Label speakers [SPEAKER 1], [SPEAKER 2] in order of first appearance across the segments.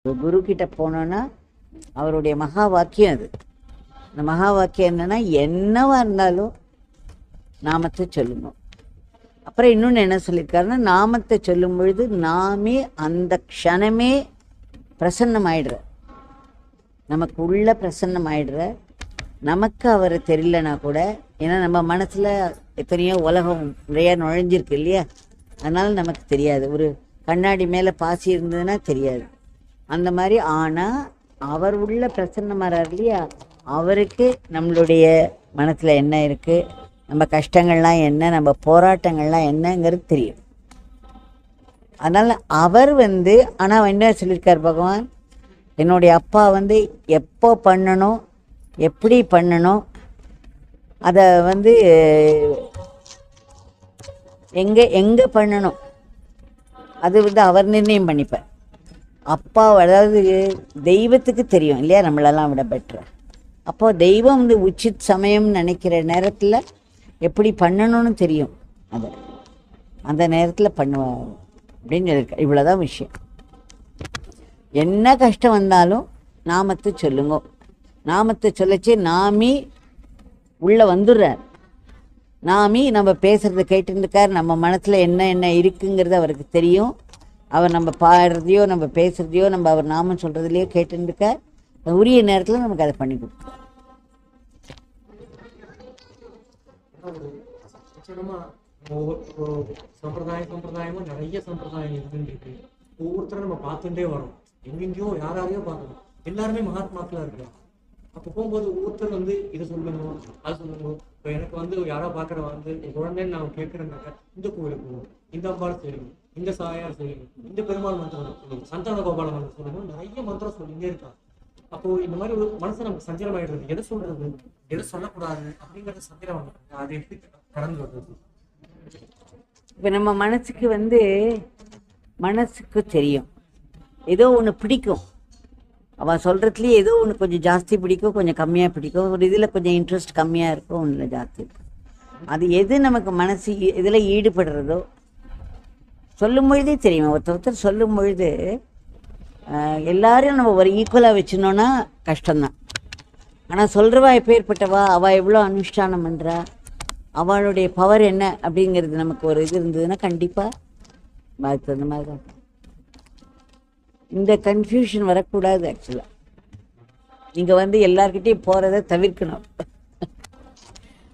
[SPEAKER 1] குரு கிட்ட போனோன்னா அவருடைய மகா வாக்கியம் அது. அந்த மகா வாக்கியம் என்னன்னா, என்னவா இருந்தாலும் நாமத்தை சொல்லுங்க. அப்புறம் இன்னொன்று என்ன சொல்லியிருக்காருன்னா, நாமத்தை சொல்லும் பொழுது நாமே அந்த க்ஷணமே பிரசன்னம் ஆயிடுற, நமக்கு உள்ள பிரசன்னம் ஆயிடுற. நமக்கு அவரை தெரியலனா கூட, ஏன்னா நம்ம மனசில் எத்தனையோ உலகம் நிறைய நுழைஞ்சிருக்கு இல்லையா, அதனால் நமக்கு தெரியாது. ஒரு கண்ணாடி மேலே பாசி இருந்ததுன்னா தெரியாது. அந்த மாதிரி. ஆனால் அவர் உள்ள பிரசன்னமாறார் இல்லையா, அவருக்கு நம்மளுடைய மனசில் என்ன இருக்குது, நம்ம கஷ்டங்கள்லாம் என்ன, நம்ம போராட்டங்கள்லாம் என்னங்கிறது தெரியும். அதனால் அவர் ஆனால் என்ன சொல்லியிருக்கார் பகவான், என்னுடைய அப்பா எப்போ பண்ணணும், எப்படி பண்ணணும், அதை எங்கே பண்ணணும், அது அவர் நிர்ணயம் பண்ணிப்பார். அப்பா அதாவது தெய்வத்துக்கு தெரியும் இல்லையா, நம்மளெல்லாம் விட பெட்டர். அப்போது தெய்வம் உச்சித் சமயம் நினைக்கிற நேரத்தில் எப்படி பண்ணணும்னு தெரியும், அதை அந்த நேரத்தில் பண்ணுவார் அப்படின்னு இருக்கு. இவ்வளோதான் விஷயம். என்ன கஷ்டம் வந்தாலும் நாமத்தை சொல்லுங்க. நாமத்தை சொல்லச்சே நாமி உள்ளே வந்துடுறார். நாமி நம்ம பேசுகிறத கேட்டுருக்கார். நம்ம மனசில் என்ன என்ன இருக்குங்கிறது அவருக்கு தெரியும். அவர் நம்ம பாடுறதையோ நம்ம பேசுகிறதையோ நம்ம அவர் நாமம் சொல்கிறதுலையோ கேட்டுருக்கார். உரிய நேரத்தில் நமக்கு அதை பண்ணி கொடுக்கும்.
[SPEAKER 2] சம்பிரதாயமும் நிறைய சம்பிரதாயம் இருக்குன்னு ஒவ்வொருத்தரும் நம்ம பார்த்துட்டே வரோம். எங்கெங்கயோ யாரையோ பார்க்கணும். எல்லாருமே மகாத்மாக்களா இருக்கலாம். அப்போ போகும்போது ஒவ்வொருத்தர் இதை சொல்லணும், அது சொல்லணும். இப்போ எனக்கு யாரோ பார்க்குற என் குழந்தைன்னு நான் கேட்குறேன்னாக்க, இந்த கோவிலுக்கு போகணும், இந்த அம்பாள் செய்யணும், இந்த சாயார் செய்யணும், இந்த பெருமாள் மந்திரம் சொல்லணும், சந்தான கோபால மந்திரம் சொல்லணும், நிறைய மந்திரம் சொல்லிட்டே இருக்காங்க. அப்போ இந்த மாதிரி ஒரு மனசு நமக்கு சஞ்சலம் ஆயிடுறது. எதை சொல்றது, எதை சொல்லக்கூடாது அப்படிங்கிறது சஞ்சலம் ஆகுது. அதை எப்படி கடந்து வர்றது?
[SPEAKER 1] இப்போ நம்ம மனசுக்கு தெரியும், ஏதோ ஒன்று பிடிக்கும். அவள் சொல்கிறதுலேயே ஏதோ ஒன்று கொஞ்சம் ஜாஸ்தி பிடிக்கும், கொஞ்சம் கம்மியாக பிடிக்கும். ஒரு இதில் கொஞ்சம் இன்ட்ரெஸ்ட் கம்மியாக இருக்கும், ஒன்றில் ஜாஸ்தி இருக்கும். அது எது நமக்கு மனசு இதில் ஈடுபடுறதோ சொல்லும் பொழுதே தெரியும். ஒருத்தர் சொல்லும் பொழுது எல்லாரையும் நம்ம ஒரு ஈக்குவலாக வச்சுனோன்னா கஷ்டம்தான். ஆனால் சொல்கிறவா எப்பேற்பட்டவா, அவள் எவ்வளோ அனுஷ்டானம் பண்ணுறா, அவளுடைய பவர் என்ன அப்படிங்கிறது நமக்கு ஒரு இது இருந்ததுன்னா கண்டிப்பாக அது அந்த மாதிரி தான். இந்த கன்ஃபியூஷன் வரக்கூடாது. ஆக்சுவலாக நீங்கள் எல்லார்கிட்டையும் போகிறத தவிர்க்கணும்.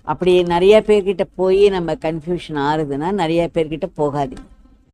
[SPEAKER 1] அப்படி நிறையா பேர்கிட்ட போய் நம்ம கன்ஃபியூஷன் ஆறுதுன்னா நிறையா பேர்கிட்ட போகாதீங்க.